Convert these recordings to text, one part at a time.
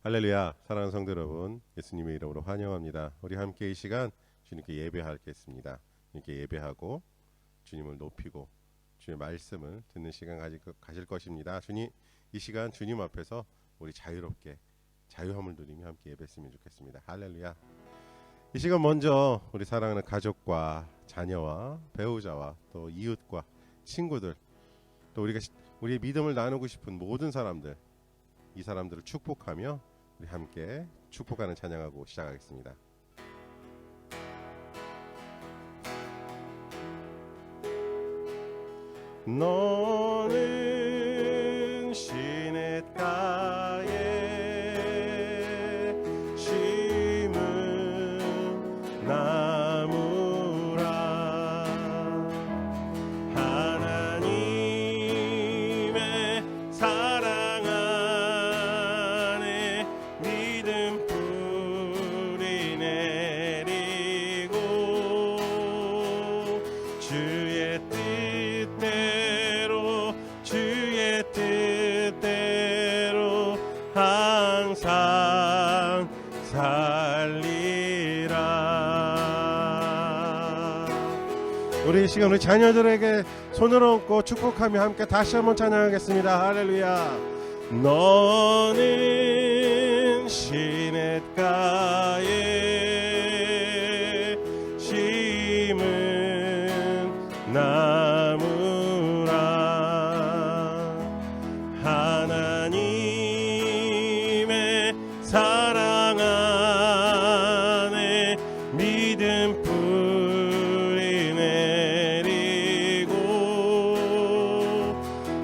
할렐루야. 사랑하는 성도 여러분, 예수님의 이름으로 환영합니다. 우리 함께 이 시간 주님께 예배하겠습니다. 주님께 예배하고 주님을 높이고 주님의 말씀을 듣는 시간 가질 것입니다. 주님, 이 시간 주님 앞에서 우리 자유롭게 자유함을 누리며 함께 예배했으면 좋겠습니다. 할렐루야. 이 시간 먼저 우리 사랑하는 가족과 자녀와 배우자와 또 이웃과 친구들, 또 우리의 믿음을 나누고 싶은 모든 사람들, 이 사람들을 축복하며 우리 함께 축복하는 찬양하고 시작하겠습니다. 너는 시냇가에 심은 나무라. 하나님의 사랑 안에 믿음 뿌리 내리고 주의 뜻대로 항상 살리라. 우리 이 시간 우리 자녀들에게 손을 얹고 축복하며 함께 다시 한번 찬양하겠습니다. 할렐루야. 너는 시냇가에 심은 나무라. 하나님의 사랑 안에 믿음 뿌리 내리고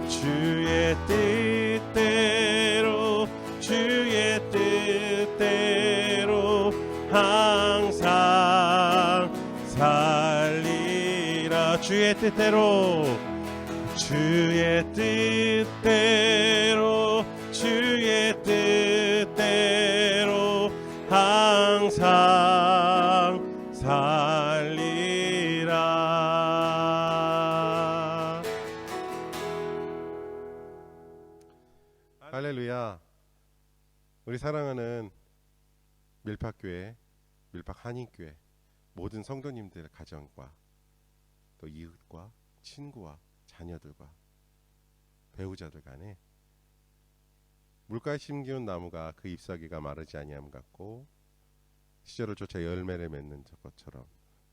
주의 뜻대로 항상 살리라. 주의 뜻대로 항상 살리라. 할렐루야. 우리 사랑하는 밀팍교회, 밀팍한인교회 모든 성도님들 가정과 또 이웃과 친구와 자녀들과 배우자들 간에 물가에 심기운 나무가 그 잎사귀가 마르지 아니함 같고 시절을 쫓아 열매를 맺는 것처럼,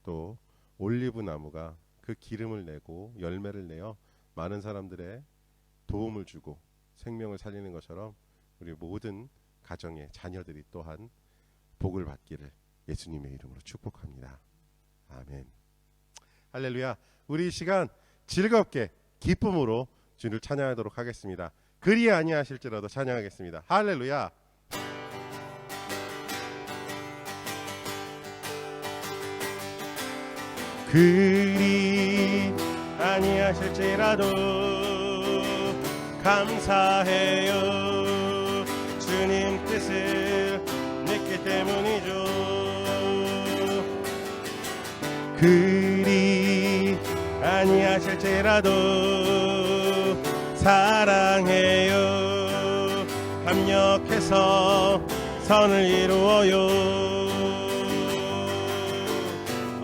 또 올리브 나무가 그 기름을 내고 열매를 내어 많은 사람들의 도움을 주고 생명을 살리는 것처럼 우리 모든 가정의 자녀들이 또한 복을 받기를 예수님의 이름으로 축복합니다. 아멘. 할렐루야. 우리 이 시간 즐겁게 기쁨으로 주님을 찬양하도록 하겠습니다. 그리 아니하실지라도 찬양하겠습니다. 할렐루야. 그리 아니하실지라도 감사해요. 주님 뜻을 믿기 때문이죠. 그리 아니하실지라도 사랑해요. 합력해서 선을 이루어요.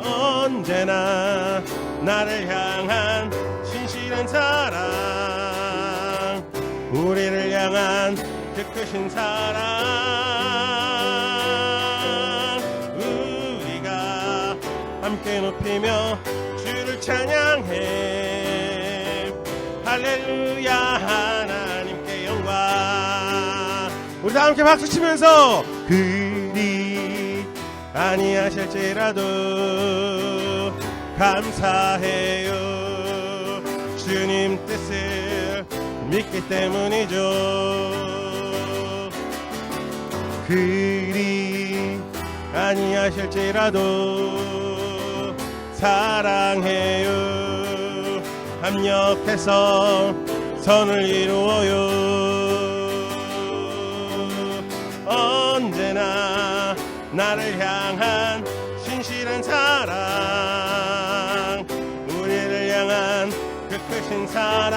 언제나 나를 향한 신실한 사랑, 우리를 향한 그 크신 사랑, 우리가 함께 높이며 주를 찬양해. 할렐루야. 하나님께 영광. 우리 다 함께 박수 치면서 그리 아니하실지라도 감사해요. 주님 뜻을 믿기 때문이죠. 그리 아니하실지라도 사랑해요. 합력해서 선을 이루어요. 언제나 나를 향한 신실한 사랑, 우리를 향한 그 크신 사랑,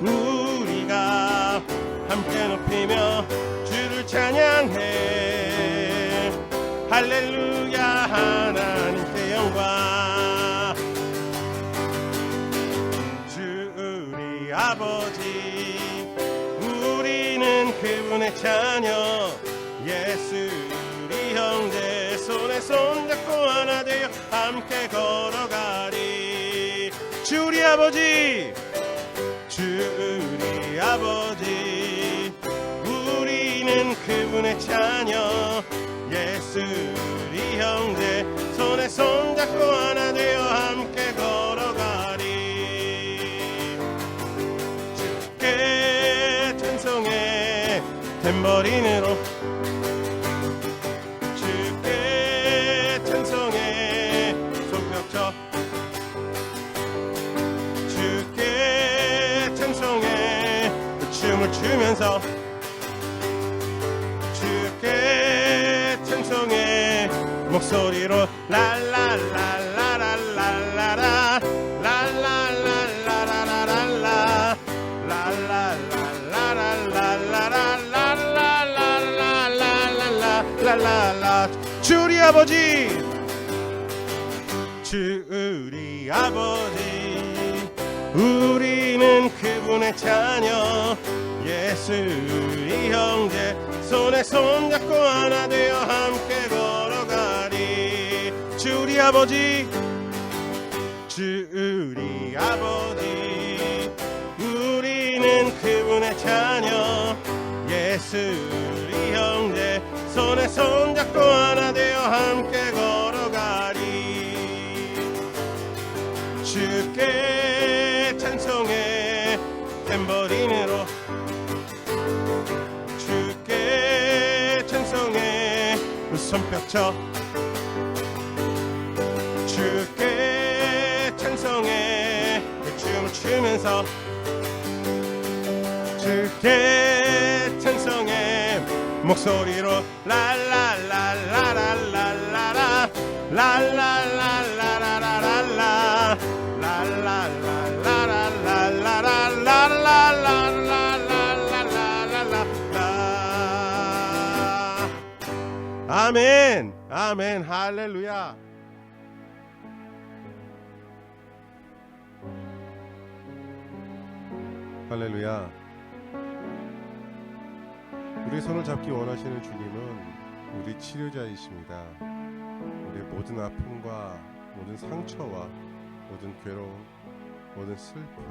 우리가 아버지, 우리는 그분의 자녀, 예수 우리 형제, 손에 손잡고 하나 되어 함께 걸어가리. 주 우리 아버지, 주 우리 아버지, 우리는 그분의 자녀, 예수 우리 형제, 손에 손잡고 하나 되어 함께 걸어가리. 주께 찬송해 탬버린으로, 주께 찬송해 손뼉쳐, 주께 찬송해 춤을 추면서, 주께 찬송해 목소리로 랄랄랄라랄랄라라 랄랄랄라라랄라 랄랄랄라랄라랄라랄라랄라랄라. 주 우리 아버지, 주 우리 아버지, 우리는 그분의 자녀, 예수 우리 형제, 손에 손잡고 하나 되어 함께 걸어가리. 주 우리 아버지, 주 우리 아버지, 우리는 그분의 자녀, 예수 우리 형제, 손에 손잡고 하나 되어 함께 걸어가리. 주께 찬송해 탬버린으로, 주께 찬송해 손뼉쳐, 주께 찬송해 춤을 추면서, 주께 찬송해 목소리로 랄랄랄라랄라라 랄랄랄라라랄라 랄랄랄라라랄라랄라랄라랄라랄라. 아멘, 아멘, 할렐루야. 할렐루야. 우리 손을 잡기 원하시는 주님은 우리 치료자이십니다. 우리의 모든 아픔과 모든 상처와 모든 괴로움, 모든 슬픔,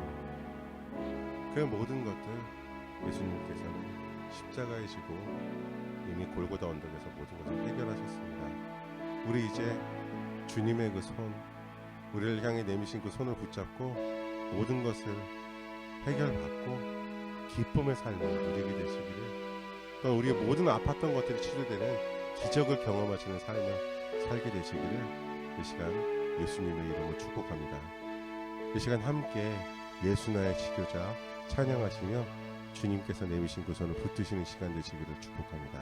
그 모든 것들 예수님께서는 십자가에 지고 이미 골고다 언덕에서 모든 것을 해결하셨습니다. 우리 이제 주님의 그 손, 우리를 향해 내미신 그 손을 붙잡고 모든 것을 해결받고 기쁨의 삶을 누리게 되시기를, 또 우리의 모든 아팠던 것들이 치료되는 기적을 경험하시는 삶을 살게 되시기를 이 시간 예수님의 이름으로 축복합니다. 이 시간 함께 예수 나의 치료자 찬양하시며 주님께서 내미신 그 손을 붙드시는 시간 되시기를 축복합니다.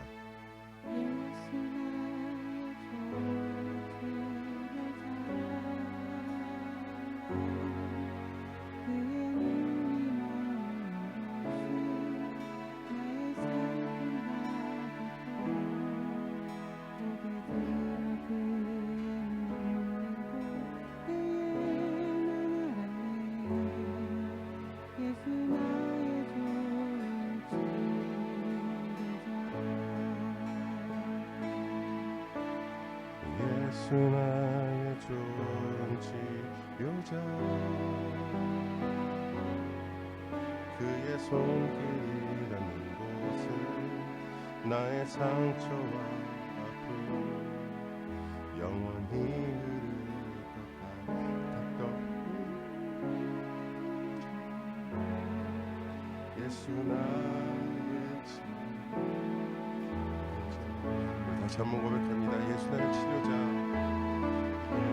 예수 나의 좋은 치료자, 그의 손길이 닿는 곳을 나의 상처와 아픔 영원히 흐를 것 같았던 예수 나의 치료자. 다시 한번 고백합니다. 예수 나의 치료자,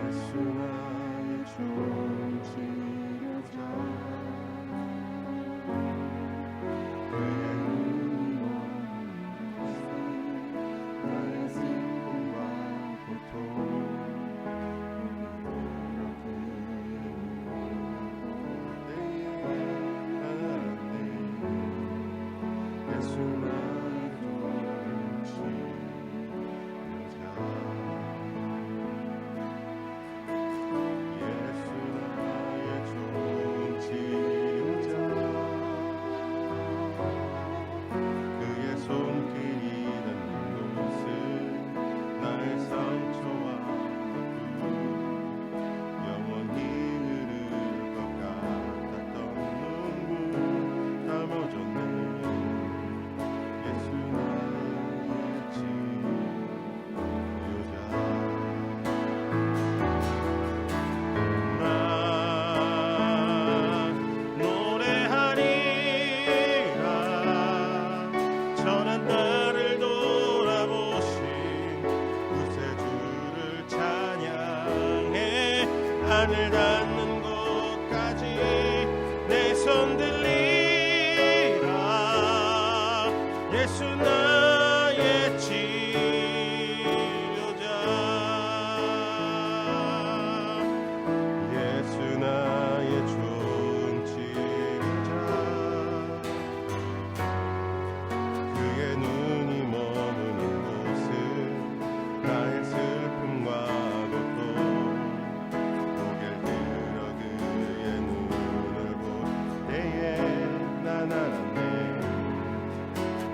예수 나의 좋은 치료자, 그의 눈이 나의 슬픔과 고통 예수 나의 좋은 치료자, 예수 나의 손 들리라. 예수 나의 치료자, 예수 나의 좋은 치료자. 그의 눈이 머무는 곳은 나의 슬픔과 고통, 고개를 들어 그의 눈을 볼 때에 난 알았네.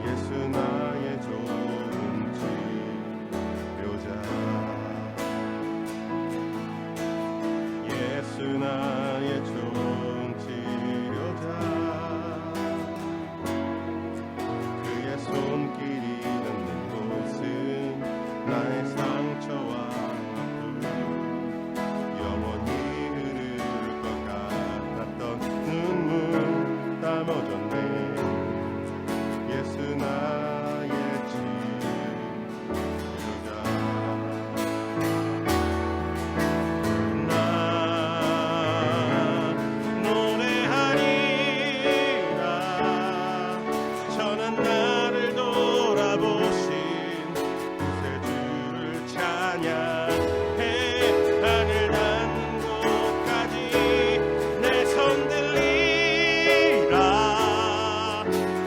예수 나의 좋은 치료자, 예수 나의 좋은 치료자. 그의 손길이 닿는 곳은 나의 상처와 아픔, 영원히 흐를 것 같았던 눈물 땀어졌네. 예수 나의 치료자. 나 노래하리라. 전한 나를 돌아보신 구세주를 찬양해. 하늘 닿는 곳까지 내 손 들리라.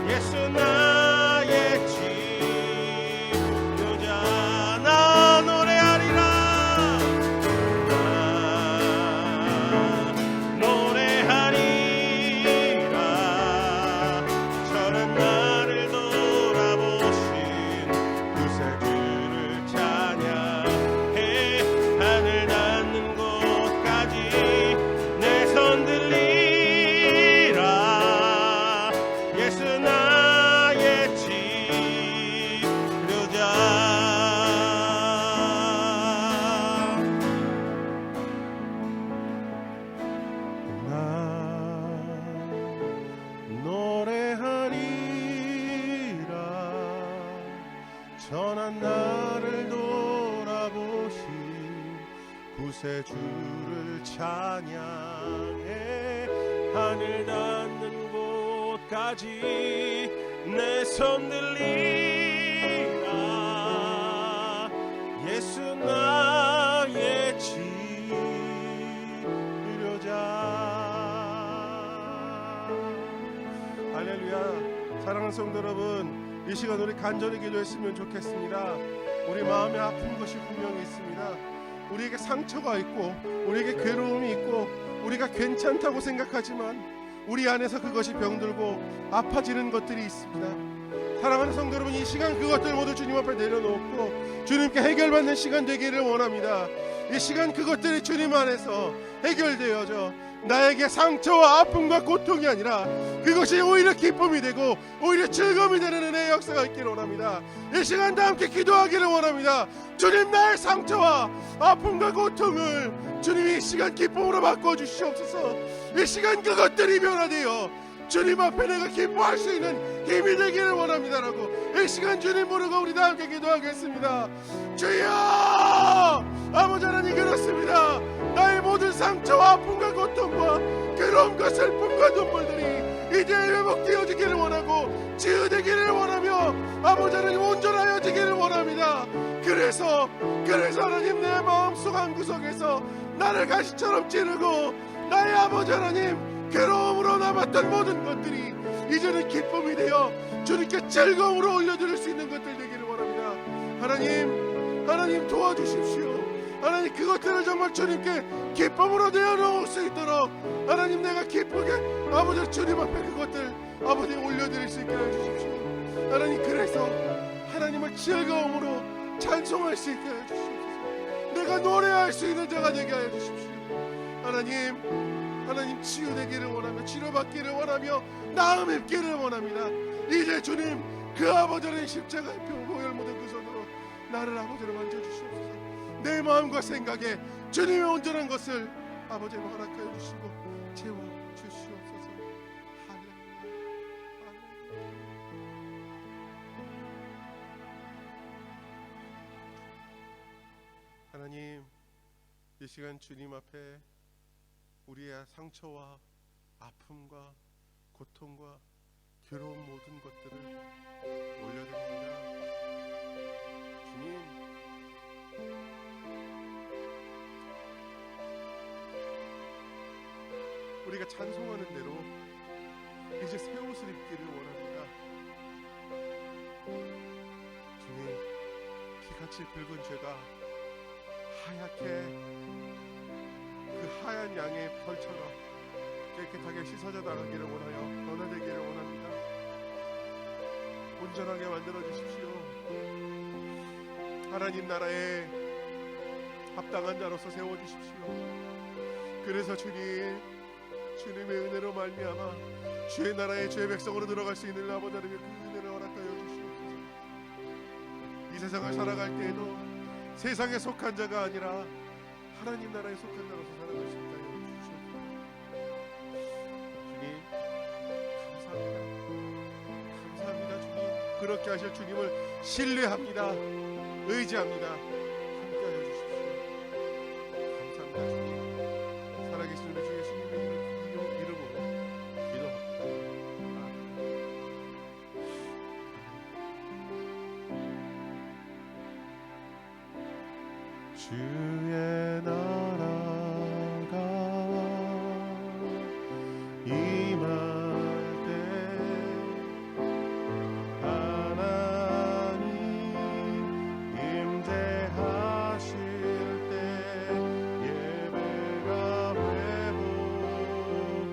예수 나의 치료자. 나 노래하리라. 나 노래하리라. 저는 나를 돌아보신 구세주를 찬양해. 하늘 닿는 곳까지 내 손 들리라. 예수 나의 치료자. 나 노래하리라. 전한 나를 돌아보신 구세주를 찬양해. 하늘 닿는 곳까지 내 손 들리라. 예수 나의 치료자. 할렐루야. 사랑하는 성도 여러분, 이 시간 우리 간절히 기도했으면 좋겠습니다. 우리 마음에 아픈 것이 분명히 있습니다. 우리에게 상처가 있고 우리에게 괴로움이 있고 우리가 괜찮다고 생각하지만 우리 안에서 그것이 병들고 아파지는 것들이 있습니다. 사랑하는 성도 여러분, 이 시간 그것들 모두 주님 앞에 내려놓고 주님께 해결받는 시간 되기를 원합니다. 이 시간 그것들이 주님 안에서 해결되어져 나에게 상처와 아픔과 고통이 아니라 그것이 오히려 기쁨이 되고 오히려 즐거움이 되는 은혜의 역사가 있기를 원합니다. 이 시간 다 함께 기도하기를 원합니다. 주님, 나의 상처와 아픔과 고통을 주님이 이 시간 기쁨으로 바꿔주시옵소서. 이 시간 그것들이 변화되어 주님 앞에 내가 기뻐할 수 있는 힘이 되기를 원합니다라고 이 시간 주님 부르고 우리 다 함께 기도하겠습니다. 주여, 아버지 하나님, 그렇습니다. 나의 모든 상처와 아픔과 고통과 괴로움과 슬픔과 눈물들이 이제 회복되어지기를 원하고 치유되기를 원하며 아버지 하나님 온전하여지기를 원합니다. 그래서 하나님, 내 마음속 한구석에서 나를 가시처럼 찌르고 나의 아버지 하나님 괴로움으로 남았던 모든 것들이 이제는 기쁨이 되어 주님께 즐거움으로 올려드릴 수 있는 것들 되기를 원합니다. 하나님 도와주십시오. 하나님, 그것들을 정말 주님께 기쁨으로 내어놓을 수 있도록 하나님, 내가 기쁘게 아버지 주님 앞에 그것들 아버지 올려드릴 수 있게 해주십시오. 하나님, 그래서 하나님을 즐거움으로 찬송할 수 있게 해주십시오. 내가 노래할 수 있는 자가 되게 하여 주십시오. 하나님 치유되기를 원하며 치료받기를 원하며 나음 입기를 원합니다. 이제 주님, 그 아버지 하나님 십자가의 보혈 묻은 그 손으로 나를 아버지로 만져주시옵소서. 내 마음과 생각에 주님의 온전한 것을 아버지로 허락하여 주시고 채워주시옵소서. 할렐루야. 하나님, 이 시간 주님 앞에 우리의 상처와 아픔과 고통과 괴로운 모든 것들을 올려드립니다. 주님, 우리가 찬송하는 대로 이제 새 옷을 입기를 원합니다. 주님, 피같이 붉은 죄가 하얗게 그 하얀 양의 털처럼 깨끗하게 씻어져 나가기를 원하여 변화되기를 원합니다. 온전하게 만들어 주십시오. 하나님 나라에 합당한 자로서 세워 주십시오. 그래서 주님의 은혜로 말미암아 주의 나라의 주의 백성으로 들어갈 수 있는 아버지 하나님의 그 은혜를 허락하여 주시옵소서. 이 세상을 살아갈 때에도 세상에 속한 자가 아니라 하나님 나라에 속한 자로서 살아갈 수 있게 하여 주시옵소서. 주님, 감사합니다. 주님, 그렇게 하실 주님을 신뢰합니다. 의지합니다. 함께 하여 주십시오. 감사합니다. 주님, 살아계신 우리 주 예수님의 이름으로 기도합니다. 주의 나라가 임할 때 하나님 임재하실 때 예배가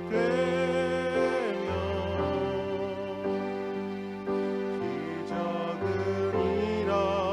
회복되며 기적은 일어나네.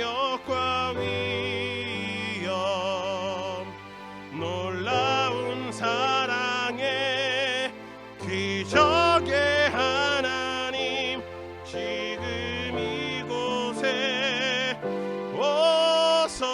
능력과 위엄 놀라운 사랑의 기적의 하나님 지금 이곳에 오소서.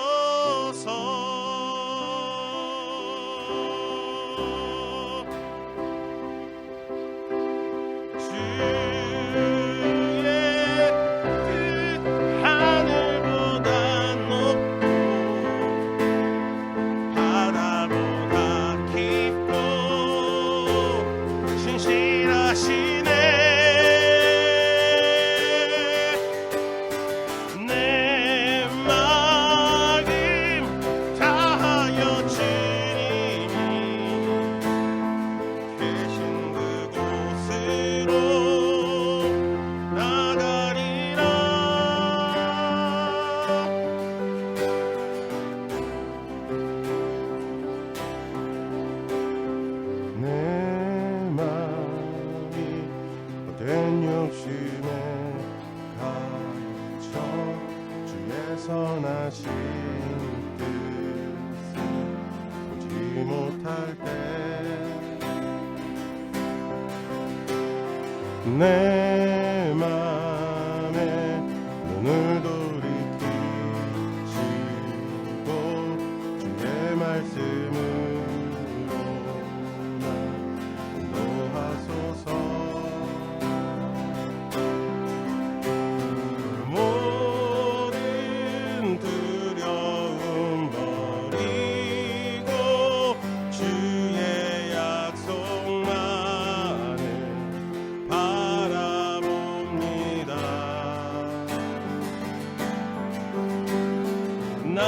선하신 뜻을 보지 못할 때 내 맘에 눈을 돌이키시고 주의 말씀으로 날 인도하소서.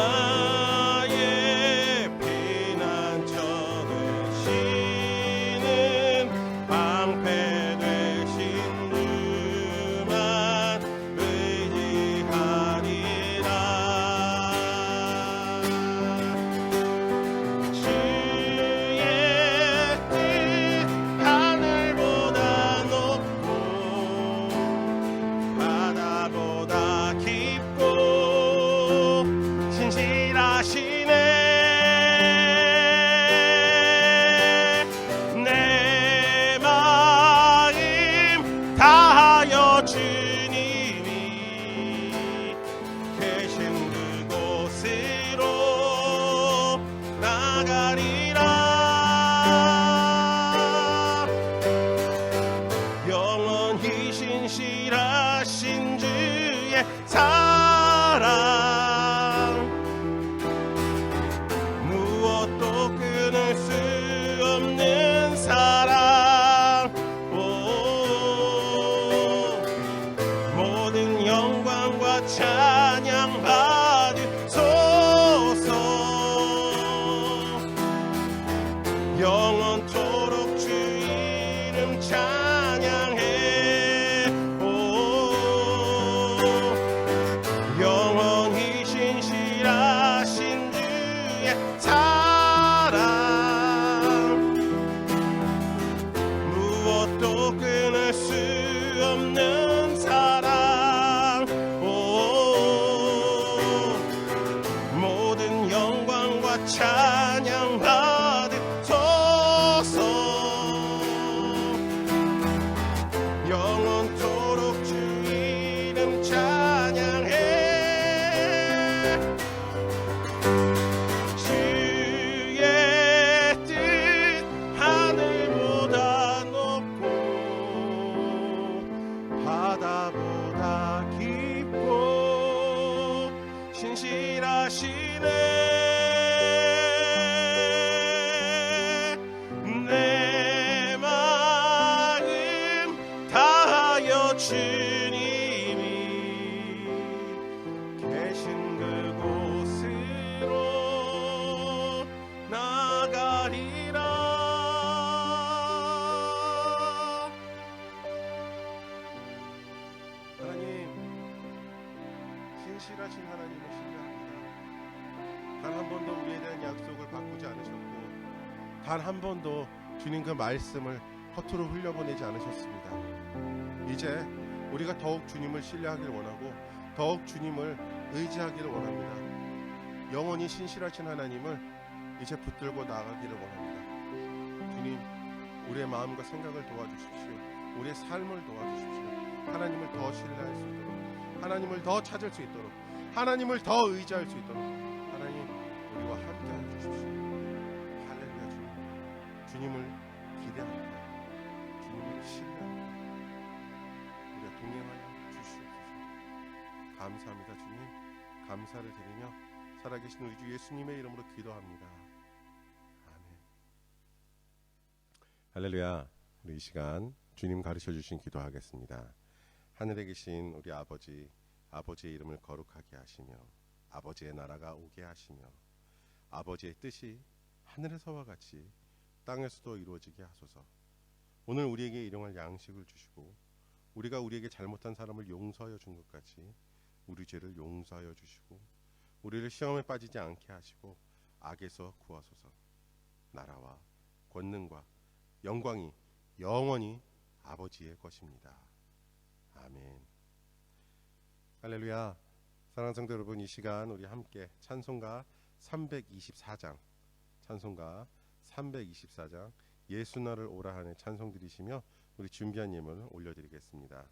나의 피난처 되시는 방패 되신 주만 의지하리라. 주의 뜻 하늘보다 높고 바다보다 깊고 신실하시네. 내 마음 다하여 주님이 계신 그곳으로 나가리라. 영원히 신실하신 주의 사랑 무엇도 끊을 수 없는 사랑. 모든 영광과 찬양 받으소서. 영원토록 주 이름 찬양해. 영원히 신실하신 주의 사랑 무엇도 끊을 수 없는 사랑. 모든 영광과 찬양 받으소서. 영원토록 주 이름 찬양해. 주의 뜻 하늘보다 높고 바다보다 깊고 신실하시네. 내 마음 다하여 주님이 계신 그곳으로 나가리라. 하나님, 신실하신 하나님을 신뢰합니다. 단 한 번도 우리에 대한 약속을 바꾸지 않으셨고 단 한 번도 주님 그 말씀을 허투루 흘려보내지 않으셨습니다. 이제 우리가 더욱 주님을 신뢰하길 원하고 더욱 주님을 의지하기를 원합니다. 영원히 신실하신 하나님을 이제 붙들고 나가기를 원합니다. 주님, 우리의 마음과 생각을 도와주십시오. 우리의 삶을 도와주십시오. 하나님을 더 신뢰할 수 있도록, 하나님을 더 찾을 수 있도록, 하나님을 더 의지할 수 있도록 하나님, 우리와 함께해 주십시오. 할렐루야. 주님, 주님을 기대합니다. 주님을 신뢰합니다. 우리가 동행하여 주시옵소서. 감사합니다. 주님, 감사를 드리며 살아계신 우리 주 예수님의 이름으로 기도합니다. 아멘. 할렐루야. 우리 이 시간 주님 가르쳐 주신 기도하겠습니다. 하늘에 계신 우리 아버지, 아버지의 이름을 거룩하게 하시며 아버지의 나라가 오게 하시며 아버지의 뜻이 하늘에서와 같이 땅에서도 이루어지게 하소서. 오늘 우리에게 일용할 양식을 주시고 우리가 우리에게 잘못한 사람을 용서하여 준 것 같이 우리 죄를 용서하여 주시고 우리를 시험에 빠지지 않게 하시고 악에서 구하소서. 나라와 권능과 영광이 영원히 아버지의 것입니다. 아멘. 할렐루야. 사랑하는 성도 여러분, 이 시간 우리 함께 찬송가 324장, 찬송가 324장 예수 나를 오라 하는 찬송 드리시며 우리 준비한 예물을 올려드리겠습니다.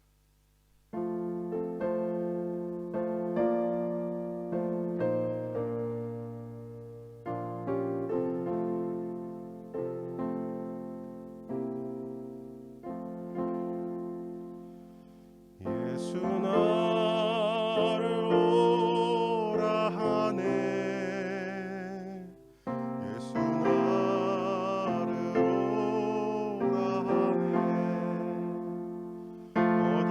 예수 나를 오라 하네. 예수 나를 오라 하네. 어디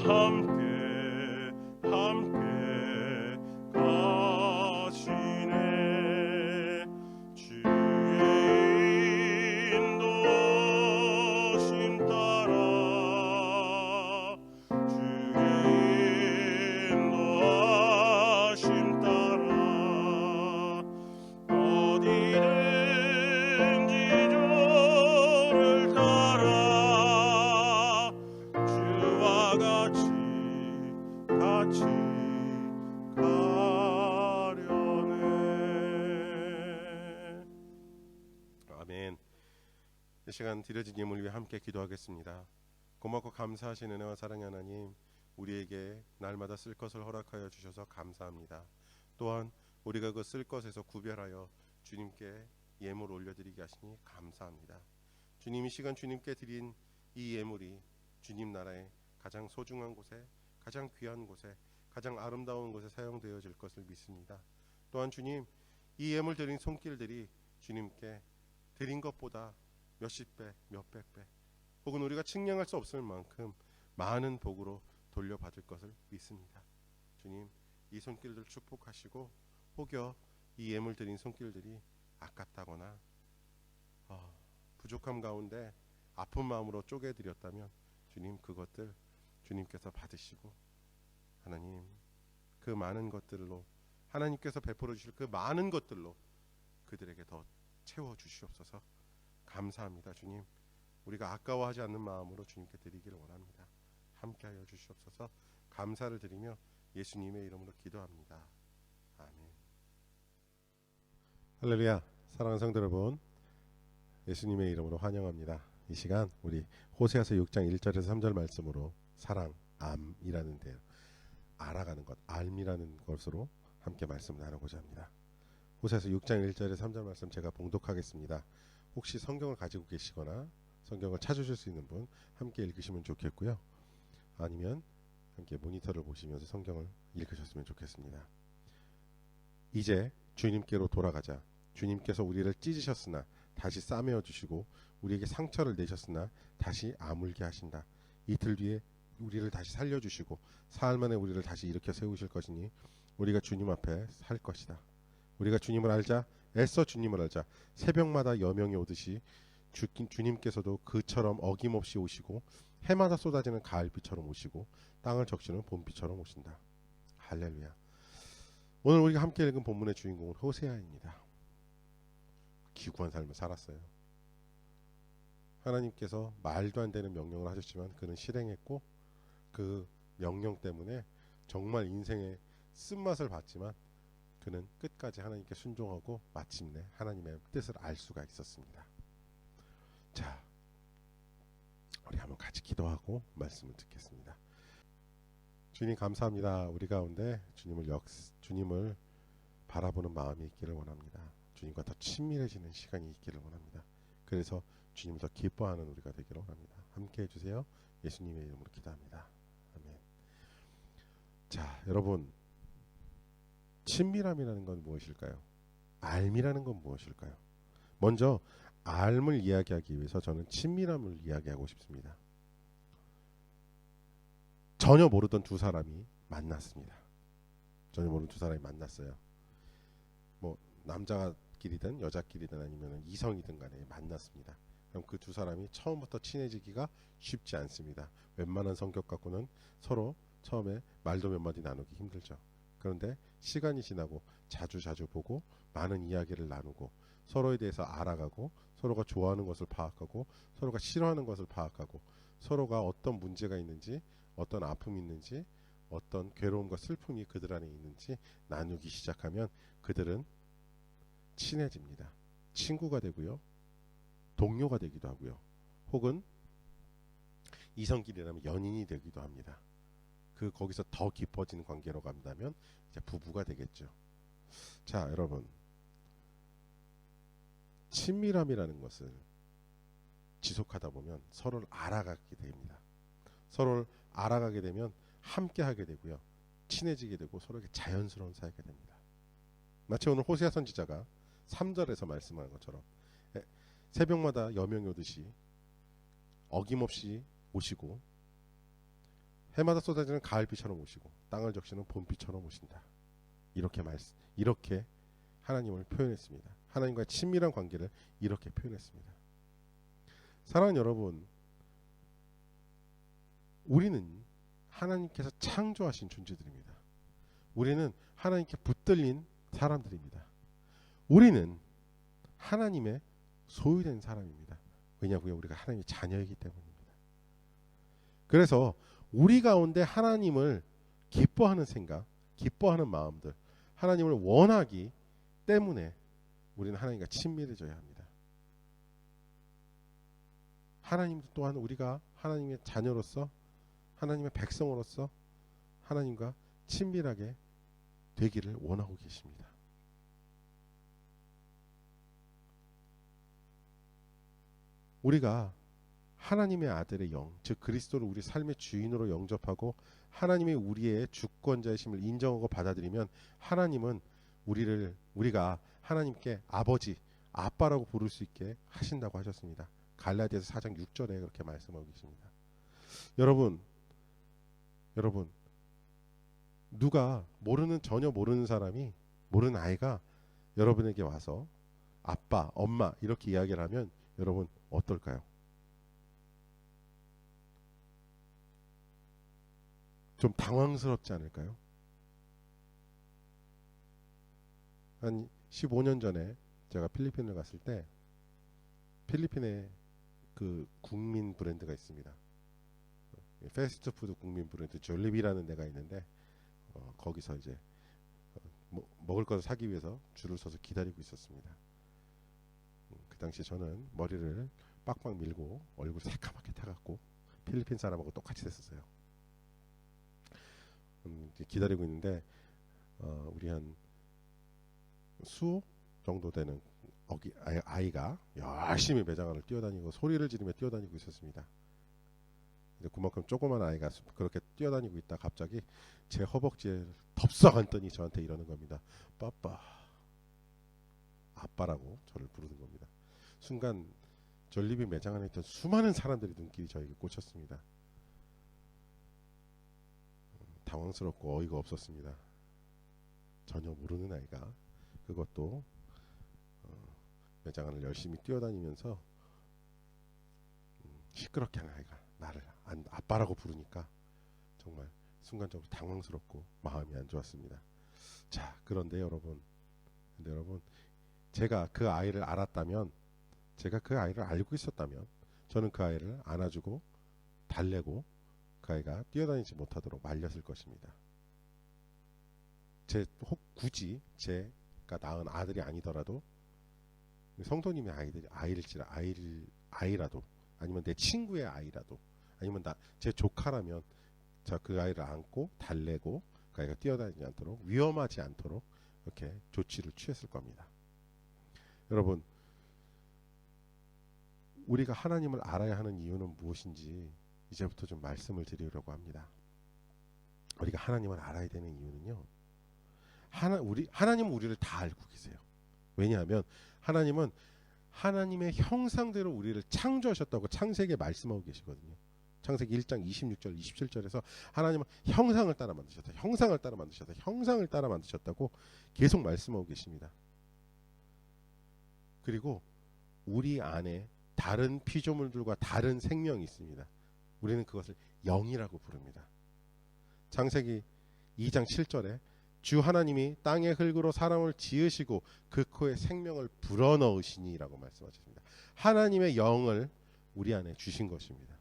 함께 함께 가시네. 주의 인도심 따라 주의 인도하심 따라 어디든지 저를 따라 주와 같이 가려네. 아멘. 이 시간 드려진 예물 위해 함께 기도하겠습니다. 고맙고 감사하신 은혜와 사랑의 하나님, 우리에게 날마다 쓸 것을 허락하여 주셔서 감사합니다. 또한 우리가 그 쓸 것에서 구별하여 주님께 예물 올려드리게 하시니 감사합니다. 주님, 이 시간 주님께 드린 이 예물이 주님 나라의 가장 소중한 곳에, 가장 귀한 곳에, 가장 아름다운 곳에 사용되어질 것을 믿습니다. 또한 주님, 이 예물 드린 손길들이 주님께 드린 것보다 몇십 배, 몇백 배, 혹은 우리가 측량할 수 없을 만큼 많은 복으로 돌려받을 것을 믿습니다. 주님, 이 손길들 축복하시고, 혹여 이 예물 드린 손길들이 아깝다거나 부족함 가운데 아픈 마음으로 쪼개드렸다면 주님, 그것들 주님께서 받으시고, 하나님, 그 많은 것들로, 하나님께서 베풀어 주실 그 많은 것들로 그들에게 더 채워 주시옵소서. 감사합니다. 주님, 우리가 아까워하지 않는 마음으로 주님께 드리기를 원합니다. 함께하여 주시옵소서. 감사를 드리며 예수님의 이름으로 기도합니다. 아멘. 할렐루야. 사랑하는 성도 여러분, 예수님의 이름으로 환영합니다. 이 시간 우리 호세아서 6장 1절에서 3절 말씀으로 사랑, 암이라는 데 알아가는 것, 알미라는 것으로 함께 말씀을 나누고자 합니다. 호세아서 6장 1절에서 3절 말씀 제가 봉독하겠습니다. 혹시 성경을 가지고 계시거나 성경을 찾으실 수 있는 분 함께 읽으시면 좋겠고요. 아니면 함께 모니터를 보시면서 성경을 읽으셨으면 좋겠습니다. 이제 주님께로 돌아가자. 주님께서 우리를 찢으셨으나 다시 싸매어 주시고 우리에게 상처를 내셨으나 다시 아물게 하신다. 이틀 뒤에 우리를 다시 살려주시고 사흘 만에 우리를 다시 일으켜 세우실 것이니 우리가 주님 앞에 살 것이다. 우리가 주님을 알자. 애써 주님을 알자. 새벽마다 여명이 오듯이 주님께서도 그처럼 어김없이 오시고 해마다 쏟아지는 가을비처럼 오시고 땅을 적시는 봄비처럼 오신다. 할렐루야. 오늘 우리가 함께 읽은 본문의 주인공은 호세아입니다. 기구한 삶을 살았어요. 하나님께서 말도 안 되는 명령을 하셨지만 그는 실행했고, 그 명령 때문에 정말 인생의 쓴맛을 봤지만 그는 끝까지 하나님께 순종하고 마침내 하나님의 뜻을 알 수가 있었습니다. 자, 우리 한번 같이 기도하고 말씀을 듣겠습니다. 주님, 감사합니다. 우리 가운데 주님을 바라보는 마음이 있기를 원합니다. 주님과 더 친밀해지는 시간이 있기를 원합니다. 그래서 주님을 더 기뻐하는 우리가 되기를 원합니다. 함께 해주세요. 예수님의 이름으로 기도합니다. 아멘. 자, 여러분, 친밀함이라는 건 무엇일까요? 알미라는 건 무엇일까요? 먼저 알을 이야기하기 위해서 저는 친밀함을 이야기하고 싶습니다. 전혀 모르던 두 사람이 만났습니다. 전혀 모르는 두 사람이 만났어요. 뭐 남자끼리든 여자끼리든 아니면 이성이든 간에 만났습니다. 그럼 그 두 사람이 처음부터 친해지기가 쉽지 않습니다. 웬만한 성격 갖고는 서로 처음에 말도 몇 마디 나누기 힘들죠. 그런데 시간이 지나고 자주 보고 많은 이야기를 나누고 서로에 대해서 알아가고 서로가 좋아하는 것을 파악하고 서로가 싫어하는 것을 파악하고 서로가 어떤 문제가 있는지, 어떤 아픔이 있는지, 어떤 괴로움과 슬픔이 그들 안에 있는지 나누기 시작하면 그들은 친해집니다. 친구가 되고요, 동료가 되기도 하고요, 혹은 이성끼리라면 연인이 되기도 합니다. 거기서 더 깊어지는 관계로 간다면 이제 부부가 되겠죠. 자, 여러분, 친밀함이라는 것을 지속하다 보면 서로를 알아가게 됩니다. 서로를 알아가게 되면 함께 하게 되고요, 친해지게 되고 서로에게 자연스러운 사이가 됩니다. 마치 오늘 호세아 선지자가 3절에서 말씀하는 것처럼 새벽마다 여명이 오듯이 어김없이 오시고 해마다 쏟아지는 가을비처럼 오시고 땅을 적시는 봄비처럼 오신다. 이렇게 하나님을 표현했습니다. 하나님과의 친밀한 관계를 이렇게 표현했습니다. 사랑하는 여러분, 우리는 하나님께서 창조하신 존재들입니다. 우리는 하나님께 붙들린 사람들입니다. 우리는 하나님의 소유된 사람입니다. 왜냐하면 우리가 하나님의 자녀이기 때문입니다. 그래서 우리 가운데 하나님을 기뻐하는 생각, 기뻐하는 마음들, 하나님을 원하기 때문에 우리는 하나님과 친밀해져야 합니다. 하나님도 또한 우리가 하나님의 자녀로서, 하나님의 백성으로서 하나님과 친밀하게 되기를 원하고 계십니다. 우리가 하나님의 아들의 영, 즉 그리스도를 우리 삶의 주인으로 영접하고 하나님이 우리의 주권자이심을 인정하고 받아들이면 하나님은 우리가 하나님께 아버지, 아빠라고 부를 수 있게 하신다고 하셨습니다. 갈라디아서 4장 6절에 그렇게 말씀하고 계십니다. 여러분, 누가 전혀 모르는 사람이, 모르는 아이가 여러분에게 와서 아빠, 엄마 이렇게 이야기를 하면 여러분 어떨까요? 좀 당황스럽지 않을까요? 한 15년 전에 제가 필리핀을 갔을 때 필리핀에 그 국민 브랜드가 있습니다. 패스트푸드 국민 브랜드 졸리비라는 데가 있는데 거기서 이제 먹을 것을 사기 위해서 줄을 서서 기다리고 있었습니다. 그 당시 저는 머리를 빡빡 밀고 얼굴 새까맣게 타갖고 필리핀 사람하고 똑같이 됐었어요. 기다리고 있는데 우리 한 수 정도 되는 아이가 열심히 매장 안을 뛰어다니고 소리를 지르며 뛰어다니고 있었습니다. 그만큼 조그만 아이가 그렇게 뛰어다니고 있다 갑자기 제 허벅지에 덥석 앉더니 저한테 이러는 겁니다. 빠빠, 아빠라고 저를 부르는 겁니다. 순간 전리비 매장 안에 있던 수많은 사람들이 눈길이 저에게 꽂혔습니다. 당황스럽고 어이가 없었습니다. 전혀 모르는 아이가, 그것도 매장 안을 열심히 뛰어다니면서 시끄럽게 하는 아이가 나를 아빠라고 부르니까 정말 순간적으로 당황스럽고 마음이 안 좋았습니다. 자, 그런데 여러분, 제가 그 아이를 알았다면, 제가 그 아이를 알고 있었다면 저는 그 아이를 안아주고 달래고 그 아이가 뛰어다니지 못하도록 말렸을 것입니다. 굳이 제가 낳은 아들이 아니더라도 성도님의 아이라도, 아니면 내 친구의 아이라도, 아니면 제 조카라면 그 아이를 안고 달래고 그 아이가 뛰어다니지 않도록, 위험하지 않도록 이렇게 조치를 취했을 겁니다. 여러분, 우리가 하나님을 알아야 하는 이유는 무엇인지 이제부터 좀 말씀을 드리려고 합니다. 우리가 하나님을 알아야 되는 이유는요, 하나님은 우리를 다 알고 계세요. 왜냐하면 하나님은 하나님의 형상대로 우리를 창조하셨다고 창세기에 말씀하고 계시거든요. 창세기 1장 26절 27절에서 하나님은 형상을 따라 만드셨다, 형상을 따라 만드셨다, 형상을 따라 만드셨다고 계속 말씀하고 계십니다. 그리고 우리 안에 다른 피조물들과 다른 생명이 있습니다. 우리는 그것을 영이라고 부릅니다. 창세기 2장 7절에 주 하나님이 땅의 흙으로 사람을 지으시고 그 코에 생명을 불어넣으시니 라고 말씀하셨습니다. 하나님의 영을 우리 안에 주신 것입니다.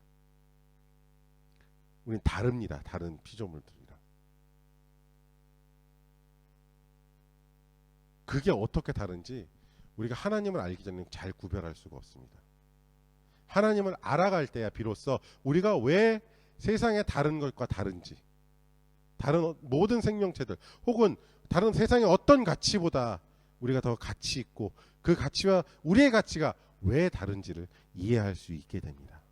우리는 다릅니다. 다른 피조물들이랑. 그게 어떻게 다른지 우리가 하나님을 알기 전에 잘 구별할 수가 없습니다. 하나님을 알아갈 때야 비로소 우리가 왜 세상의 다른 것과 다른지, 다른 모든 생명체들 혹은 다른 세상의 어떤 가치보다 우리가 더 가치 있고 그 가치와 우리의 가치가 왜 다른지를 이해할 수 있게 됩니다.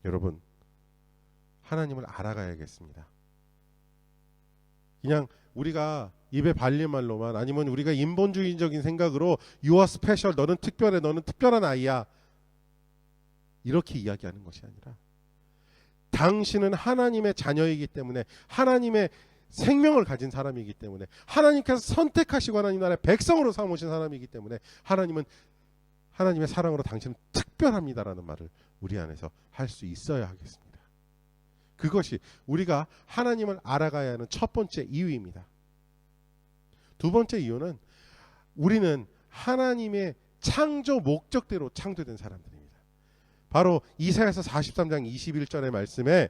여러분, 하나님을 알아가야겠습니다. 그냥 우리가 입에 발릴 말로만, 아니면 우리가 인본주의적인 생각으로 You are special, 너는 특별해, 너는 특별한 아이야, 이렇게 이야기하는 것이 아니라 당신은 하나님의 자녀이기 때문에, 하나님의 생명을 가진 사람이기 때문에, 하나님께서 선택하시고 하나님 나라의 백성으로 삼으신 사람이기 때문에 하나님은 하나님의 사랑으로 당신은 특별합니다라는 말을 우리 안에서 할 수 있어야 하겠습니다. 그것이 우리가 하나님을 알아가야 하는 첫 번째 이유입니다. 두 번째 이유는 우리는 하나님의 창조 목적대로 창조된 사람들입니다. 바로 이사야서 43장 21절의 말씀에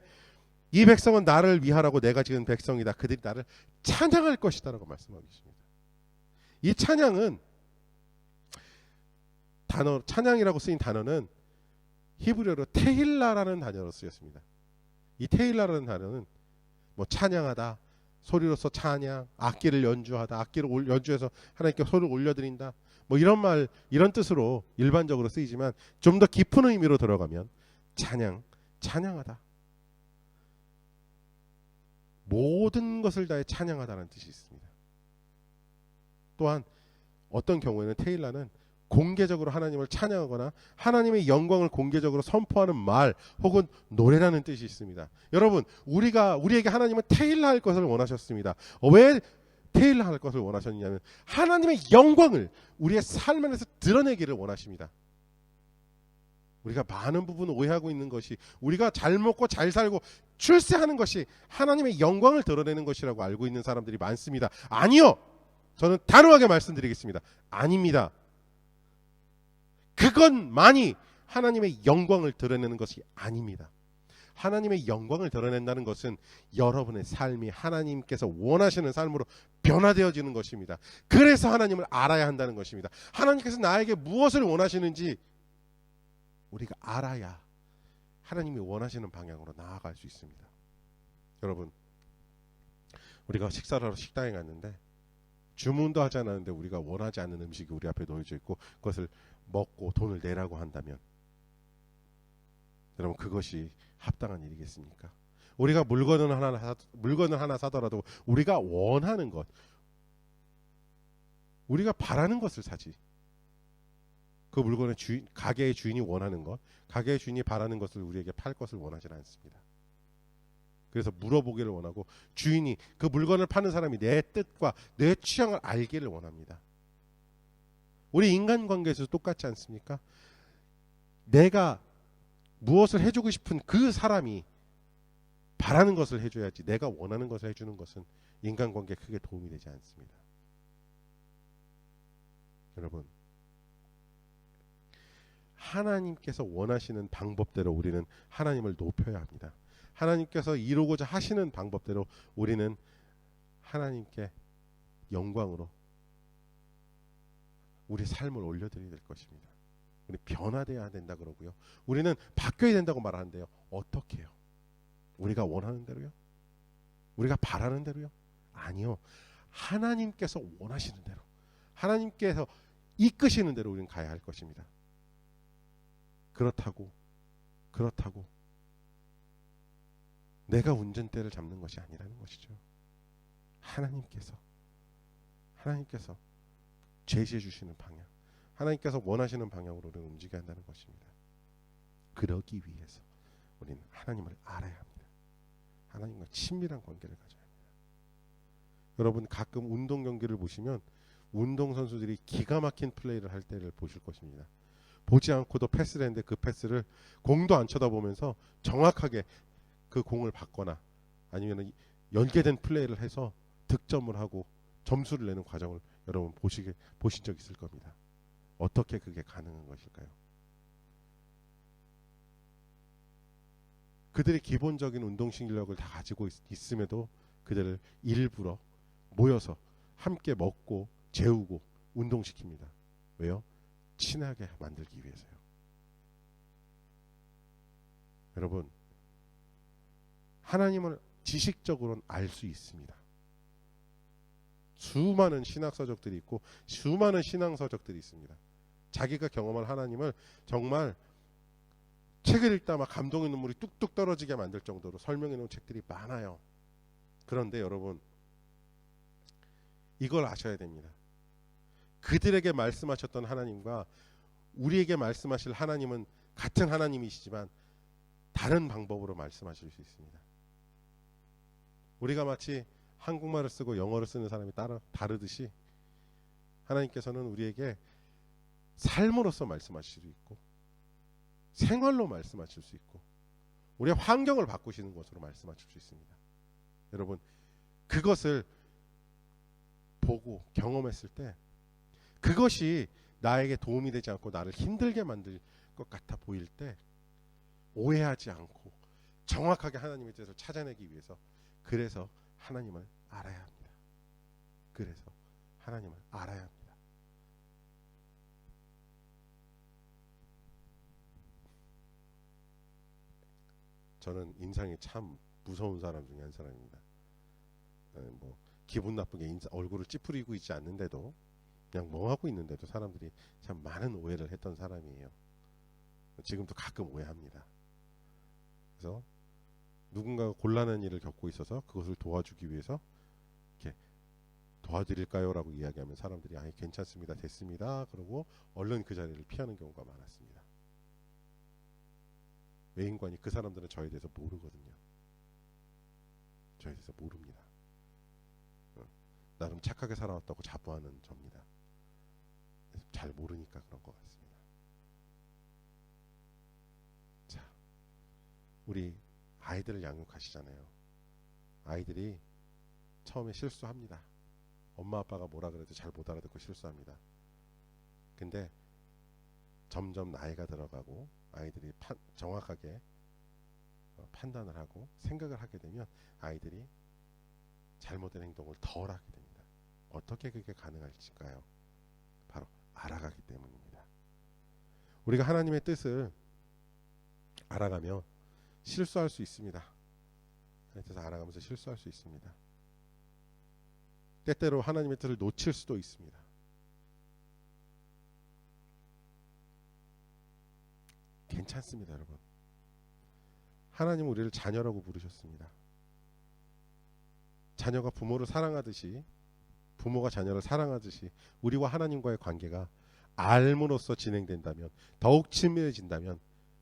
이 백성은 나를 위하라고 내가 지은 백성이다. 그들이 나를 찬양할 것이다 라고 말씀하고 있습니다. 이 찬양은 찬양이라고 쓰인 단어는 히브리어로 테힐라라는 단어로 쓰였습니다. 이 테힐라라는 단어는 뭐 찬양하다, 소리로서 찬양, 악기를 연주하다, 악기를 연주해서 하나님께 소리를 올려드린다, 뭐 이런 말, 이런 뜻으로 일반적으로 쓰이지만 좀 더 깊은 의미로 들어가면 찬양하다, 모든 것을 다해 찬양하다는 뜻이 있습니다. 또한 어떤 경우에는 테일라는 공개적으로 하나님을 찬양하거나 하나님의 영광을 공개적으로 선포하는 말 혹은 노래라는 뜻이 있습니다. 여러분, 우리에게 하나님은 테일라 할 것을 원하셨습니다. 왜 테일라 할 것을 원하셨냐면 하나님의 영광을 우리의 삶 안에서 드러내기를 원하십니다. 우리가 많은 부분을 오해하고 있는 것이 우리가 잘 먹고 잘 살고 출세하는 것이 하나님의 영광을 드러내는 것이라고 알고 있는 사람들이 많습니다. 아니요. 저는 단호하게 말씀드리겠습니다. 아닙니다. 그것만이 하나님의 영광을 드러내는 것이 아닙니다. 하나님의 영광을 드러낸다는 것은 여러분의 삶이 하나님께서 원하시는 삶으로 변화되어지는 것입니다. 그래서 하나님을 알아야 한다는 것입니다. 하나님께서 나에게 무엇을 원하시는지 우리가 알아야 하나님이 원하시는 방향으로 나아갈 수 있습니다. 여러분, 우리가 식사를 하러 식당에 갔는데 주문도 하지 않았는데 우리가 원하지 않는 음식이 우리 앞에 놓여져 있고 그것을 먹고 돈을 내라고 한다면 여러분, 그것이 합당한 일이겠습니까? 우리가 물건을 하나 사더라도 우리가 원하는 것, 우리가 바라는 것을 사지, 그 물건의 가게의 주인이 원하는 것, 가게의 주인이 바라는 것을 우리에게 팔 것을 원하지 않습니다. 그래서 물어보기를 원하고 주인이, 그 물건을 파는 사람이 내 뜻과 내 취향을 알기를 원합니다. 우리 인간관계에서도 똑같지 않습니까? 내가 무엇을 해주고 싶은 그 사람이 바라는 것을 해줘야지 내가 원하는 것을 해주는 것은 인간관계에 크게 도움이 되지 않습니다. 여러분, 하나님께서 원하시는 방법대로 우리는 하나님을 높여야 합니다. 하나님께서 이루고자 하시는 방법대로 우리는 하나님께 영광으로 우리 삶을 올려드려야 될 것입니다. 우리 변화되어야 된다 그러고요. 우리는 바뀌어야 된다고 말하는데요. 어떻게 해요? 우리가 원하는 대로요? 우리가 바라는 대로요? 아니요. 하나님께서 원하시는 대로, 하나님께서 이끄시는 대로 우리는 가야 할 것입니다. 그렇다고 내가 운전대를 잡는 것이 아니라는 것이죠. 하나님께서 제시해 주시는 방향, 하나님께서 원하시는 방향으로 우리는 움직여야 한다는 것입니다. 그러기 위해서 우리는 하나님을 알아야 합니다. 하나님과 친밀한 관계를 가져야 합니다. 여러분, 가끔 운동 경기를 보시면 운동선수들이 기가 막힌 플레이를 할 때를 보실 것입니다. 보지 않고도 패스를 했는데 그 패스를 공도 안 쳐다보면서 정확하게 그 공을 받거나 아니면 연계된 플레이를 해서 득점을 하고 점수를 내는 과정을 여러분 보신 적 있을 겁니다. 어떻게 그게 가능한 것일까요? 그들이 기본적인 운동 실력을 다 가지고 있음에도 그들을 일부러 모여서 함께 먹고 재우고 운동시킵니다. 왜요? 친하게 만들기 위해서요. 여러분, 하나님을 지식적으로는 알 수 있습니다. 수많은 신학서적들이 있고 수많은 신앙서적들이 있습니다. 자기가 경험한 하나님을 정말 책을 읽다 막 감동의 눈물이 뚝뚝 떨어지게 만들 정도로 설명해 놓은 책들이 많아요. 그런데 여러분, 이걸 아셔야 됩니다. 그들에게 말씀하셨던 하나님과 우리에게 말씀하실 하나님은 같은 하나님이시지만 다른 방법으로 말씀하실 수 있습니다. 우리가 마치 한국말을 쓰고 영어를 쓰는 사람이 다르듯이 하나님께서는 우리에게 삶으로서 말씀하실 수 있고 생활로 말씀하실 수 있고 우리의 환경을 바꾸시는 것으로 말씀하실 수 있습니다. 여러분, 그것을 보고 경험했을 때 그것이 나에게 도움이 되지 않고 나를 힘들게 만들 것 같아 보일 때 오해하지 않고 정확하게 하나님의 뜻을 찾아내기 위해서 그래서 하나님을 알아야 합니다. 그래서 하나님을 알아야 합니다. 저는 인상이 참 무서운 사람 중에 한 사람입니다. 뭐 기분 나쁘게 얼굴을 찌푸리고 있지 않는데도 그냥 멍하고 있는데도 사람들이 참 많은 오해를 했던 사람이에요. 지금도 가끔 오해합니다. 그래서 누군가가 곤란한 일을 겪고 있어서 그것을 도와주기 위해서 이렇게 도와드릴까요? 라고 이야기하면 사람들이 아예 괜찮습니다. 됐습니다. 그러고 얼른 그 자리를 피하는 경우가 많았습니다. 외인관이 그 사람들은 저에 대해서 모르거든요. 저에 대해서 모릅니다. 나름 착하게 살아왔다고 자부하는 접니다. 잘 모르니까 그런 것 같습니다. 자, 우리 아이들을 양육하시잖아요. 아이들이 처음에 실수합니다. 엄마 아빠가 뭐라 그래도 잘 못 알아듣고 실수합니다. 근데 점점 나이가 들어가고 아이들이 정확하게 판단을 하고 생각을 하게 되면 아이들이 잘못된 행동을 덜 하게 됩니다. 어떻게 그게 가능할까요? 바로 알아가기 때문입니다. 우리가 하나님의 뜻을 알아가며 실수할 수 있습니다. 하나님의 뜻을 알아가면서 실수할 수 있습니다. 때때로 하나님의 뜻을 놓칠 수도 있습니다. 괜찮습니다, 여러분. 하나님은 우리를 자녀라고 부르셨습니다. 자녀가 부모를 사랑하듯이 부모가 자녀를 사랑하듯이 우리와 하나님과의 관계가 알므로써 진행된다면 더욱 친밀해진다면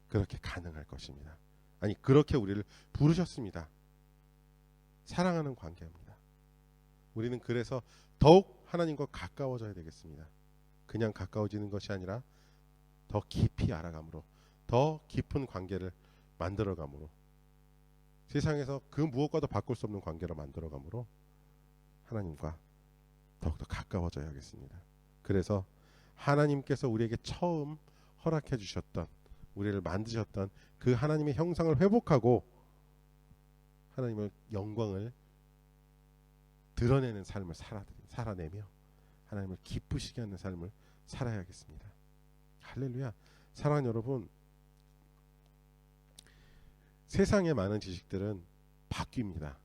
그렇게 가능할 것입니다. 아니, 그렇게 우리를 부르셨습니다. 사랑하는 관계입니다. 우리는 그래서 더욱 하나님과 가까워져야 되겠습니다. 그냥 가까워지는 것이 아니라 더 깊이 알아감으로 더 깊은 관계를 만들어감으로 세상에서 그 무엇과도 바꿀 수 없는 관계로 만들어감으로 하나님과 더욱더 가까워져야겠습니다. 그래서 하나님께서 우리에게 처음 허락해 주셨던 우리를 만드셨던 그 하나님의 형상을 회복하고 하나님의 영광을 드러내는 삶을 살아내며 하나님을 기쁘시게 하는 삶을 살아야겠습니다. 할렐루야. 사랑하는 여러분, 세상의 많은 지식들은 바뀝니다.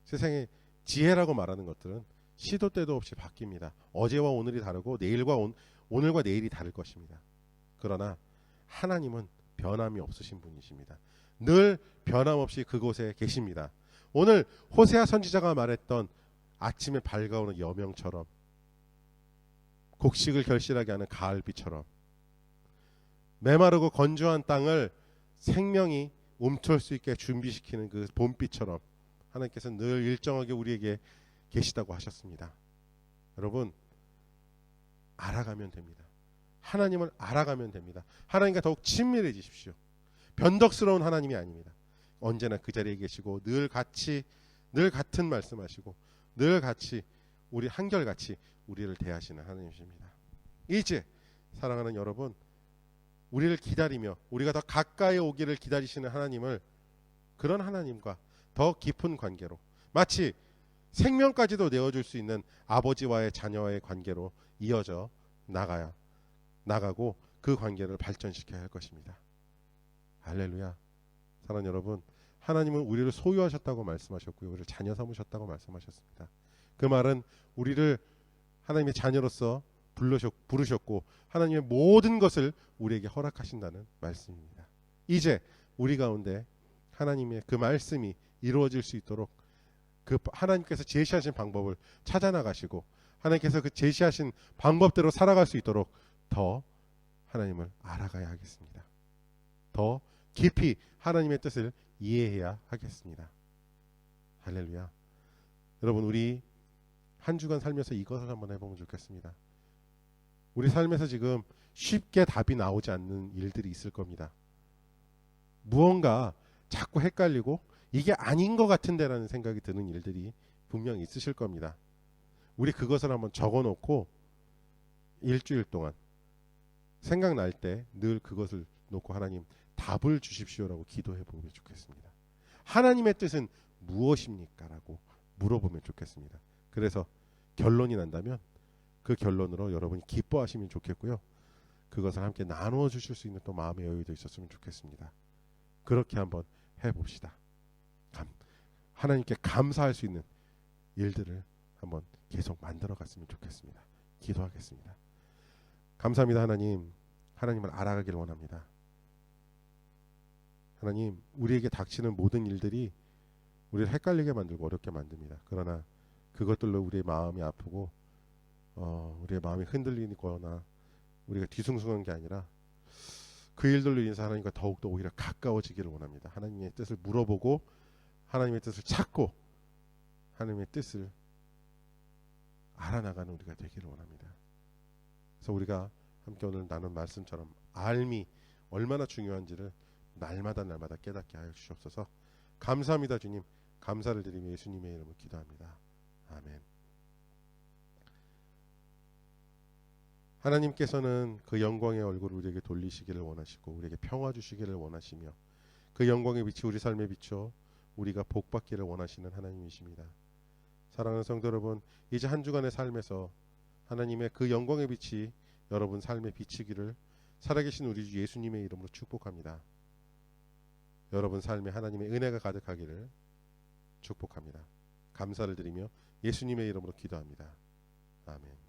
세상의 지혜라고 말하는 것들은 시도 때도 없이 바뀝니다. 어제와 오늘이 다르고 오늘과 내일이 다를 것입니다. 그러나 하나님은 변함이 없으신 분이십니다. 늘 변함없이 그곳에 계십니다. 오늘 호세아 선지자가 말했던 아침에 밝아오는 여명처럼 곡식을 결실하게 하는 가을비처럼 메마르고 건조한 땅을 생명이 움트올 수 있게 준비시키는 그 봄비처럼 하나님께서 늘 일정하게 우리에게 계시다고 하셨습니다. 여러분, 알아가면 됩니다. 하나님을 알아가면 됩니다. 하나님과 더욱 친밀해지십시오. 변덕스러운 하나님이 아닙니다. 언제나 그 자리에 계시고 늘 같은 말씀하시고 늘 같이 우리 한결같이 우리를 대하시는 하나님이십니다. 이제 사랑하는 여러분, 우리를 기다리며 우리가 더 가까이 오기를 기다리시는 하나님을 그런 하나님과 더 깊은 관계로 마치 생명까지도 내어줄 수 있는 아버지와의 자녀와의 관계로 이어져 나가고 그 관계를 발전시켜야 할 것입니다. 할렐루야. 사랑하는 여러분, 하나님은 우리를 소유하셨다고 말씀하셨고요. 우리를 자녀 삼으셨다고 말씀하셨습니다. 그 말은 우리를 하나님의 자녀로서 부르셨고 하나님의 모든 것을 우리에게 허락하신다는 말씀입니다. 이제 우리 가운데 하나님의 그 말씀이 이루어질 수 있도록 그 하나님께서 제시하신 방법을 찾아나가시고 하나님께서 그 제시하신 방법대로 살아갈 수 있도록 더 하나님을 알아가야 하겠습니다. 더 깊이 하나님의 뜻을 이해해야 하겠습니다. 할렐루야. 여러분, 우리 한 주간 살면서 이것을 한번 해보면 좋겠습니다. 우리 삶에서 지금 쉽게 답이 나오지 않는 일들이 있을 겁니다. 무언가 자꾸 헷갈리고 이게 아닌 것 같은데라는 생각이 드는 일들이 분명히 있으실 겁니다. 우리 그것을 한번 적어놓고 일주일 동안 생각날 때 늘 그것을 놓고 하나님 답을 주십시오라고 기도해 보면 좋겠습니다. 하나님의 뜻은 무엇입니까? 라고 물어보면 좋겠습니다. 그래서 결론이 난다면 그 결론으로 여러분이 기뻐하시면 좋겠고요. 그것을 함께 나누어 주실 수 있는 또 마음의 여유도 있었으면 좋겠습니다. 그렇게 한번 해봅시다. 하나님께 감사할 수 있는 일들을 한번 계속 만들어 갔으면 좋겠습니다. 기도하겠습니다. 감사합니다. 하나님, 하나님을 알아가기를 원합니다. 하나님, 우리에게 닥치는 모든 일들이 우리를 헷갈리게 만들고 어렵게 만듭니다. 그러나 그것들로 우리의 마음이 아프고 우리의 마음이 흔들리거나 우리가 뒤숭숭한 게 아니라 그 일들로 인해서 하나님과 더욱더 오히려 가까워지기를 원합니다. 하나님의 뜻을 물어보고 하나님의 뜻을 찾고 하나님의 뜻을 알아나가는 우리가 되기를 원합니다. 그래서 우리가 함께 오늘 나눈 말씀처럼 알미 얼마나 중요한지를 날마다 깨닫게 하여 주시옵소서. 감사합니다. 주님, 감사를 드리며 예수님의 이름으로 기도합니다. 아멘. 하나님께서는 그 영광의 얼굴을 우리에게 돌리시기를 원하시고 우리에게 평화 주시기를 원하시며 그 영광의 빛이 우리 삶에 비춰 우리가 복받기를 원하시는 하나님이십니다. 사랑하는 성도 여러분, 이제 한 주간의 삶에서 하나님의 그 영광의 빛이 여러분 삶에 비치기를 살아계신 우리 주 예수님의 이름으로 축복합니다. 여러분 삶에 하나님의 은혜가 가득하기를 축복합니다. 감사를 드리며 예수님의 이름으로 기도합니다. 아멘.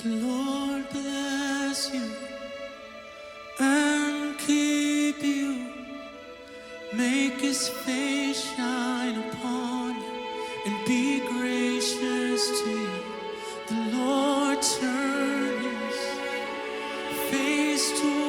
The Lord bless you and keep you. Make His face shine upon you and be gracious to you. The Lord turn His face toward